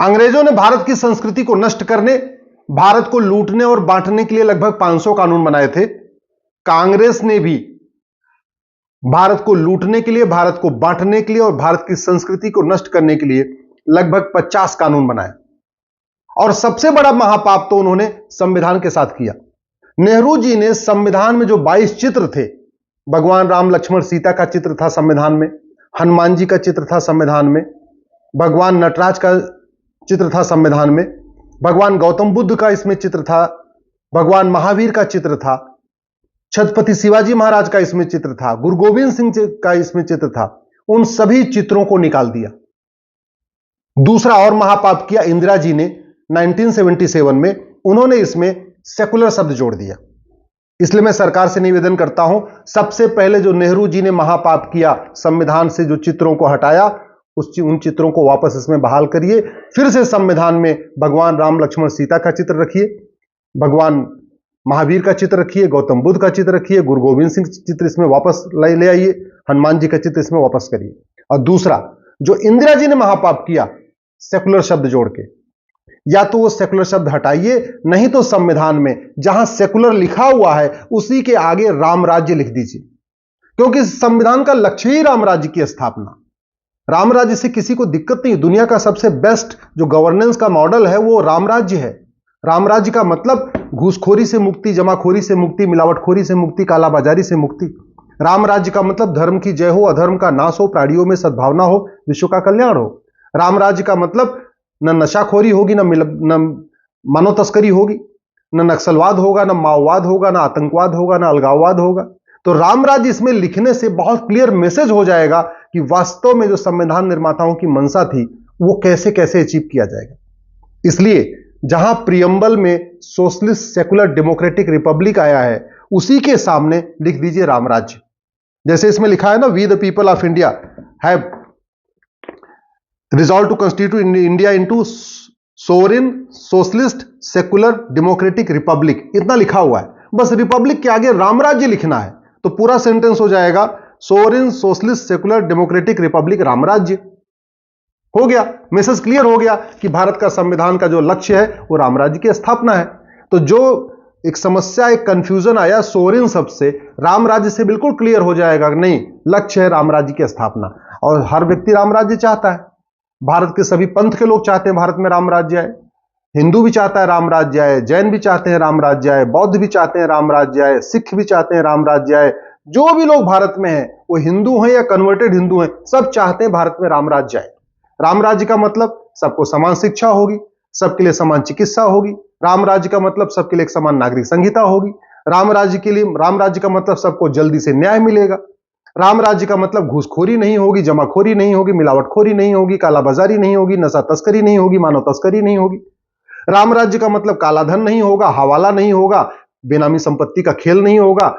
अंग्रेजों ने भारत की संस्कृति को नष्ट करने, भारत को लूटने और बांटने के लिए लगभग 500 कानून बनाए थे। कांग्रेस ने भी भारत को लूटने के लिए, भारत को बांटने के लिए और भारत की संस्कृति को नष्ट करने के लिए लगभग 50 कानून बनाए। और सबसे बड़ा महापाप तो उन्होंने संविधान के साथ किया। नेहरू जी ने संविधान में जो 22 चित्र थे, भगवान राम लक्ष्मण सीता का चित्र था संविधान में, हनुमान जी का चित्र था संविधान में, भगवान नटराज का चित्र था संविधान में, भगवान गौतम बुद्ध का इसमें चित्र था, भगवान महावीर का चित्र था, छत्रपति शिवाजी महाराज का इसमें चित्र था, गुरु गोविंद सिंह का इसमें चित्र था। उन सभी चित्रों को निकाल दिया। दूसरा और महापाप किया इंदिरा जी ने 1977 में, उन्होंने इसमें सेकुलर शब्द जोड़ दिया। इसलिए मैं सरकार से निवेदन करता हूं, सबसे पहले जो नेहरू जी ने महापाप किया, संविधान से जो चित्रों को हटाया, उन चित्रों को वापस इसमें बहाल करिए। फिर से संविधान में भगवान राम लक्ष्मण सीता का चित्र रखिए, भगवान महावीर का चित्र रखिए, गौतम बुद्ध का चित्र रखिए, गुरु गोविंद सिंह चित्र इसमें वापस ले आइए, हनुमान जी का चित्र इसमें वापस करिए। और दूसरा जो इंदिरा जी ने महापाप किया, सेकुलर शब्द जोड़ के, या तो वो सेकुलर शब्द हटाइए, नहीं तो संविधान में जहां सेकुलर लिखा हुआ है उसी के आगे राम राज्य लिख दीजिए, क्योंकि संविधान का लक्ष्य ही राम राज्य की स्थापना। राम राज्य से किसी को दिक्कत नहीं। दुनिया का सबसे बेस्ट जो गवर्नेंस का मॉडल है वो राम राज्य है। राम राज्य का मतलब घूसखोरी से मुक्ति, जमाखोरी से मुक्ति, मिलावटखोरी से मुक्ति, कालाबाजारी से मुक्ति। राम राज्य का मतलब धर्म की जय हो, अधर्म का नाश हो, प्राणियों में सद्भावना हो, विश्व का कल्याण हो। राम राज्य का मतलब न नशाखोरी होगी, न मानव तस्करी होगी, न नक्सलवाद होगा, न माओवाद होगा, न आतंकवाद होगा, न अलगाववाद होगा। तो राम राज्य इसमें लिखने से बहुत क्लियर मैसेज हो जाएगा कि वास्तव में जो संविधान निर्माताओं की मंशा थी वो कैसे कैसे अचीव किया जाएगा। इसलिए जहां प्रियम्बल में सोशलिस्ट सेकुलर डेमोक्रेटिक रिपब्लिक आया है, उसी के सामने लिख दीजिए राम राज्य। जैसे इसमें लिखा है ना, we the people of India have resolve to constitute India into sovereign socialist secular democratic republic, इतना लिखा हुआ है। बस रिपब्लिक के आगे राम राज्य लिखना है तो पूरा सेंटेंस हो जाएगा, sovereign socialist secular democratic Republic Ram राज्य। हो गया, मैसेज क्लियर हो गया कि भारत का संविधान का जो लक्ष्य है वो राम राज्य की स्थापना है। तो जो एक समस्या, एक कंफ्यूजन आया सोवरेन शब्द से, राम राज्य से बिल्कुल क्लियर हो जाएगा कि नहीं, लक्ष्य है राम राज्य की स्थापना। और हर व्यक्ति राम राज्य चाहता है। भारत के सभी पंथ के लोग चाहते हैं भारत में राम राज्य आए। हिंदू भी चाहता है राम राज्य आए, जैन भी चाहते हैं राम राज्य आए, बौद्ध भी चाहते हैं राम राज्य आए, सिख भी चाहते हैं राम राज्य आए। जो भी लोग भारत में हैं, वो हिंदू हैं या कन्वर्टेड हिंदू हैं, सब चाहते हैं भारत में राम राज्य आए। राम राज्य का मतलब सबको समान शिक्षा होगी, सबके लिए समान चिकित्सा होगी। राम राज्य का मतलब सबके लिए एक समान नागरिक संहिता होगी। राम राज्य के लिए, राम राज्य का मतलब सबको जल्दी से न्याय मिलेगा। राम राज्य का मतलब घूसखोरी नहीं होगी, जमाखोरी नहीं होगी, मिलावटखोरी नहीं होगी, कालाबाजारी नहीं होगी, नशा तस्करी नहीं होगी, मानव तस्करी नहीं होगी। राम राज्य का मतलब कालाधन नहीं होगा, हवाला नहीं होगा, बेनामी संपत्ति का खेल नहीं होगा,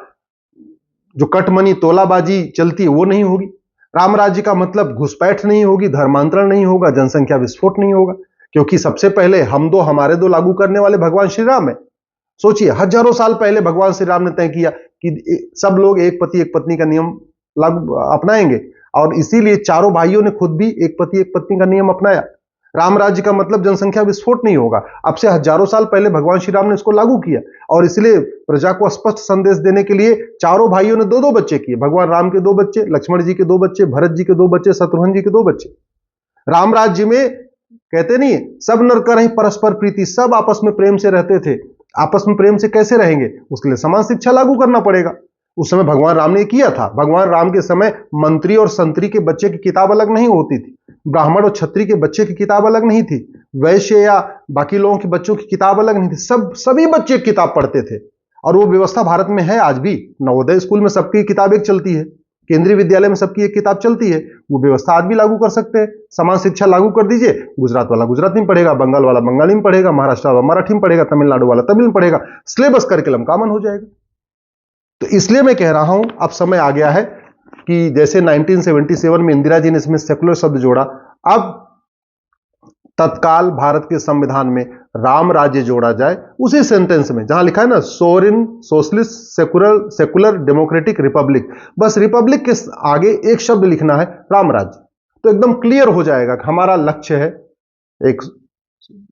जो कटमनी तोलाबाजी चलती है वो नहीं होगी। राम राज्य का मतलब घुसपैठ नहीं होगी, धर्मांतरण नहीं होगा, जनसंख्या विस्फोट नहीं होगा। क्योंकि सबसे पहले हम दो हमारे दो लागू करने वाले भगवान श्री राम है। सोचिए, हजारों साल पहले भगवान श्री राम ने तय किया कि सब लोग एक पति एक पत्नी का नियम लागू अपनाएंगे, और इसीलिए चारों भाइयों ने खुद भी एक पति एक पत्नी का नियम अपनाया। राम राज्य का मतलब जनसंख्या विस्फोट नहीं होगा। अब से हजारों साल पहले भगवान श्री राम ने इसको लागू किया, और इसलिए प्रजा को स्पष्ट संदेश देने के लिए चारों भाइयों ने दो दो बच्चे किए। भगवान राम के 2 बच्चे, लक्ष्मण जी के 2 बच्चे, भरत जी के 2 बच्चे, शत्रुघ्न जी के 2 बच्चे। राम राज्य में कहते नहीं, सब नर करहिं परस्पर प्रीति, सब आपस में प्रेम से रहते थे। आपस में प्रेम से कैसे रहेंगे, उसके लिए समान शिक्षा लागू करना पड़ेगा। उस समय भगवान राम ने किया था। भगवान राम के समय मंत्री और संतरी के बच्चे की किताब अलग नहीं होती थी, ब्राह्मण और क्षत्रिय के बच्चे की किताब अलग नहीं थी, वैश्य या बाकी लोगों के बच्चों की किताब अलग नहीं थी। सभी बच्चे किताब पढ़ते थे। और वो व्यवस्था भारत में है आज भी। नवोदय स्कूल में सबकी किताब एक चलती है, केंद्रीय विद्यालय में सबकी एक किताब चलती है। वो व्यवस्था आज भी लागू कर सकते हैं। समान शिक्षा लागू कर दीजिए। गुजरात वाला गुजराती में पढ़ेगा, बंगाल वाला बंगाली में पढ़ेगा, महाराष्ट्र वाला मराठी में पढ़ेगा, तमिलनाडु वाला तमिल में पढ़ेगा। सिलेबस करिकुलम कॉमन हो जाएगा। तो इसलिए मैं कह रहा हूं, अब समय आ गया है कि जैसे 1977 में इंदिरा जी ने इसमें सेकुलर शब्द जोड़ा, अब तत्काल भारत के संविधान में राम राज्य जोड़ा जाए। उसी सेंटेंस में जहां लिखा है ना, sovereign socialist secular democratic Republic, बस रिपब्लिक के आगे एक शब्द लिखना है, राम राज्य। तो एकदम क्लियर हो जाएगा कि हमारा लक्ष्य है एक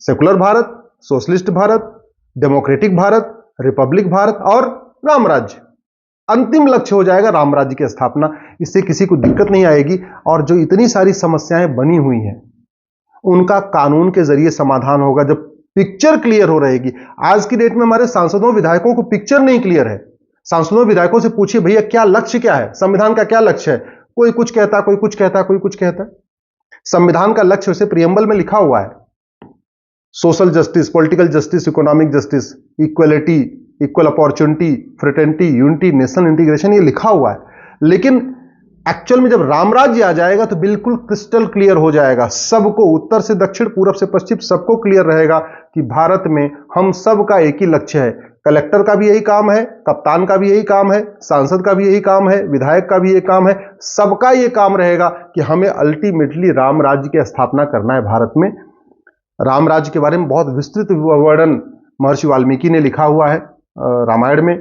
secular Bharat, socialist Bharat, democratic Bharat, Republic Bharat और राम राज्य। अंतिम लक्ष्य हो जाएगा राम राज्य की स्थापना। इससे किसी को दिक्कत नहीं आएगी और जो इतनी सारी समस्याएं बनी हुई हैं उनका कानून के जरिए समाधान होगा जब पिक्चर क्लियर हो रहेगी। आज की डेट में हमारे सांसदों विधायकों को पिक्चर नहीं क्लियर है। सांसदों विधायकों से पूछिए भैया क्या लक्ष्य क्या है, संविधान का क्या लक्ष्य है, कोई कुछ कहता, कोई कुछ कहता, कोई कुछ कहता। संविधान का लक्ष्य उसे प्रियम्बल में लिखा हुआ है, social justice, political justice, economic justice, equality, equal opportunity, fraternity, unity, national integration, ये लिखा हुआ है। लेकिन एक्चुअल में जब राम राज्य आ जाएगा तो बिल्कुल क्रिस्टल क्लियर हो जाएगा सबको, उत्तर से दक्षिण, पूरब से पश्चिम, सबको क्लियर रहेगा कि भारत में हम सब का एक ही लक्ष्य है। कलेक्टर का भी यही काम है, कप्तान का भी यही काम है, सांसद का भी यही काम है, विधायक का भी यही काम है, सबका ये काम रहेगा कि हमें अल्टीमेटली राम राज्य की स्थापना करना है भारत में। राम राज्य के बारे में बहुत विस्तृत वर्णन महर्षि वाल्मीकि ने लिखा हुआ है रामायण में,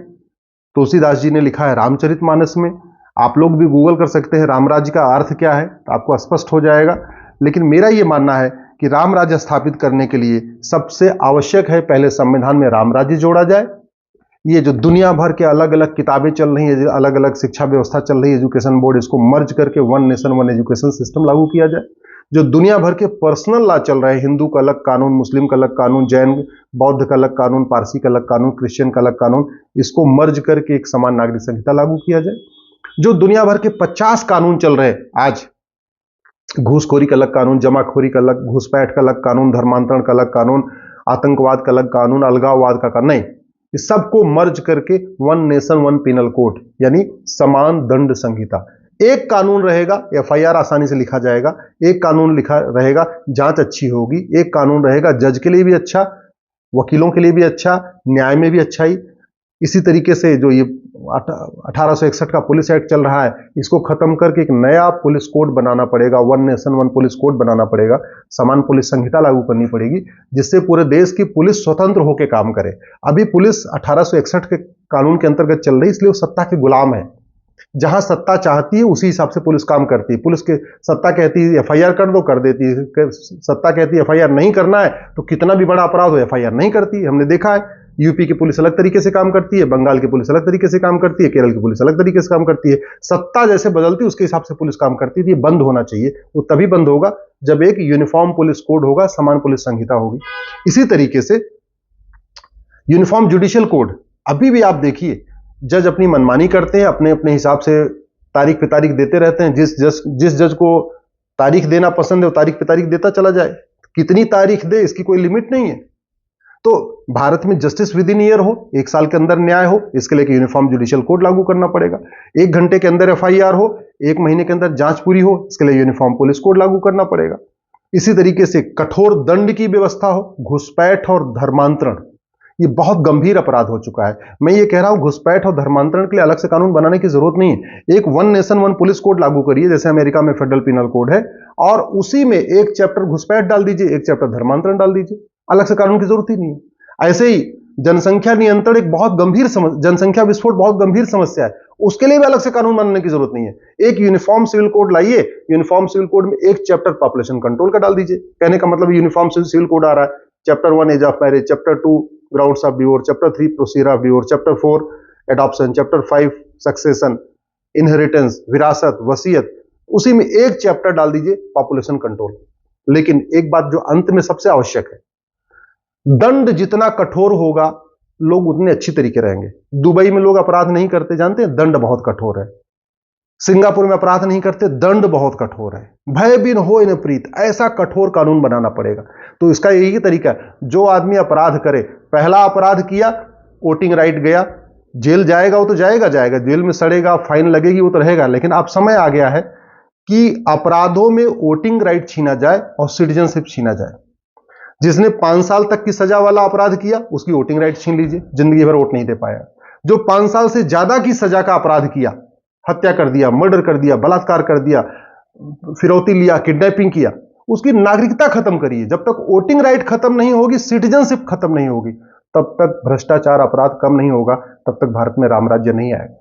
तुलसीदास जी ने लिखा है रामचरितमानस में। आप लोग भी गूगल कर सकते हैं राम राज्य का अर्थ क्या है, तो आपको स्पष्ट हो जाएगा। लेकिन मेरा यह मानना है कि राम राज्य स्थापित करने के लिए सबसे आवश्यक है पहले संविधान में राम राज्य जोड़ा जाए। ये जो दुनिया भर के अलग अलग किताबें चल रही है, अलग अलग शिक्षा व्यवस्था चल रही है, एजुकेशन बोर्ड, इसको मर्ज करके one nation one education system लागू किया जाए। जो दुनिया भर के पर्सनल लॉ चल रहे हैं, हिंदू का अलग कानून, मुस्लिम का अलग कानून, जैन बौद्ध का अलग कानून, पारसी का अलग कानून, क्रिश्चियन का अलग कानून, इसको मर्ज करके एक समान नागरिक संहिता लागू किया जाए। जो दुनिया भर के 50 कानून चल रहे हैं आज, घूसखोरी का अलग कानून, जमाखोरी का अलग, घुसपैठ का अलग कानून, धर्मांतरण का अलग कानून, आतंकवाद का अलग कानून, अलगाववाद का कानून, नहीं, इस सबको मर्ज करके one nation one penal code यानी समान दंड संहिता। एक कानून रहेगा, एफआईआर आसानी से लिखा जाएगा, एक कानून लिखा रहेगा, जांच अच्छी होगी, एक कानून रहेगा, जज के लिए भी अच्छा, वकीलों के लिए भी अच्छा, न्याय में भी अच्छा ही। इसी तरीके से जो ये 1861 का पुलिस एक्ट चल रहा है, इसको खत्म करके एक नया पुलिस कोड बनाना पड़ेगा, one nation one police code बनाना पड़ेगा, समान पुलिस संहिता लागू करनी पड़ेगी, जिससे पूरे देश की पुलिस स्वतंत्र होकर काम करे। अभी पुलिस 1861 के कानून के अंतर्गत चल रही, इसलिए वो सत्ता के गुलाम है। जहां सत्ता चाहती है उसी हिसाब से पुलिस काम करती है। पुलिस के सत्ता कहती है एफआईआर कर दो, कर देती है। सत्ता कहती है एफआईआर नहीं करना है, तो कितना भी बड़ा अपराध हो एफआईआर नहीं करती। हमने देखा है यूपी की पुलिस अलग तरीके से काम करती है, बंगाल की पुलिस अलग तरीके से काम करती है, केरल की पुलिस अलग तरीके से काम करती है। सत्ता जैसे बदलती है उसके हिसाब से पुलिस काम करती है। ये बंद होना चाहिए। वो तभी बंद होगा जब एक यूनिफॉर्म पुलिस कोड होगा, समान पुलिस संहिता होगी। इसी तरीके से यूनिफॉर्म जुडिशियल कोड, अभी भी आप देखिए जज अपनी मनमानी करते हैं, अपने अपने हिसाब से तारीख पे तारीख देते रहते हैं। जिस जज को तारीख देना पसंद है वो तारीख पे तारीख देता चला जाए। कितनी तारीख दे इसकी कोई लिमिट नहीं है। तो भारत में जस्टिस विद इन ईयर हो, एक साल के अंदर न्याय हो, इसके लिए यूनिफॉर्म जुडिशियल कोड लागू करना पड़ेगा। 1 घंटे के अंदर एफआईआर हो, 1 महीने के अंदर जांच पूरी हो, इसके लिए यूनिफॉर्म पुलिस कोड लागू करना पड़ेगा। इसी तरीके से कठोर दंड की व्यवस्था हो। घुसपैठ और धर्मांतरण ये बहुत गंभीर अपराध हो चुका है। मैं ये कह रहा हूं घुसपैठ और धर्मांतरण के लिए अलग से कानून बनाने की जरूरत नहीं है। एक one nation one police code लागू करिए, जैसे अमेरिका में फेडरल पिनल कोड है, और उसी में एक चैप्टर घुसपैठ डाल दीजिए, एक चैप्टर धर्मांतरण डाल दीजिए। अलग से कानून की जरूरत ही नहीं है। ऐसे ही जनसंख्या नियंत्रण एक बहुत गंभीर जनसंख्या विस्फोट बहुत गंभीर समस्या है, उसके लिए भी अलग से कानून बनाने की जरूरत नहीं है। एक यूनिफॉर्म सिविल कोड लाइए, यूनिफॉर्म सिविल कोड में एक चैप्टर पॉपुलेशन कंट्रोल का डाल दीजिए। कहने का मतलब यूनिफॉर्म सिविल कोड आ रहा है, chapter 1 age of marriage, chapter 2 grounds of divorce, chapter 3 procedure of divorce, chapter 4 adoption, chapter 5 succession, inheritance, विरासत, वसीयत, उसी में एक चैप्टर डाल दीजिए पॉपुलेशन कंट्रोल। लेकिन एक बात जो अंत में सबसे आवश्यक है, दंड जितना कठोर होगा लोग उतने अच्छी तरीके रहेंगे। दुबई में लोग अपराध नहीं करते, जानते हैं, दंड बहुत कठोर है। सिंगापुर में अपराध नहीं करते, दंड बहुत कठोर है। भय बिन होय न प्रीत, ऐसा कठोर कानून बनाना पड़ेगा। तो इसका यही तरीका है, जो आदमी अपराध करे, पहला अपराध किया, वोटिंग राइट गया, जेल जाएगा, वो तो जाएगा, जेल में सड़ेगा, फाइन लगेगी, वो तो रहेगा। लेकिन अब समय आ गया है कि अपराधों में वोटिंग राइट छीना जाए और सिटीजनशिप छीना जाए। जिसने 5 साल तक की सजा वाला अपराध किया उसकी वोटिंग राइट छीन लीजिए, जिंदगी भर वोट नहीं दे पाया। जो 5 साल से ज्यादा की सजा का अपराध किया, हत्या कर दिया, मर्डर कर दिया, बलात्कार कर दिया, फिरौती लिया, किडनैपिंग किया, उसकी नागरिकता खत्म करिए। जब तक वोटिंग राइट खत्म नहीं होगी, सिटीजनशिप खत्म नहीं होगी, तब तक भ्रष्टाचार अपराध कम नहीं होगा, तब तक भारत में राम राज्य नहीं आएगा।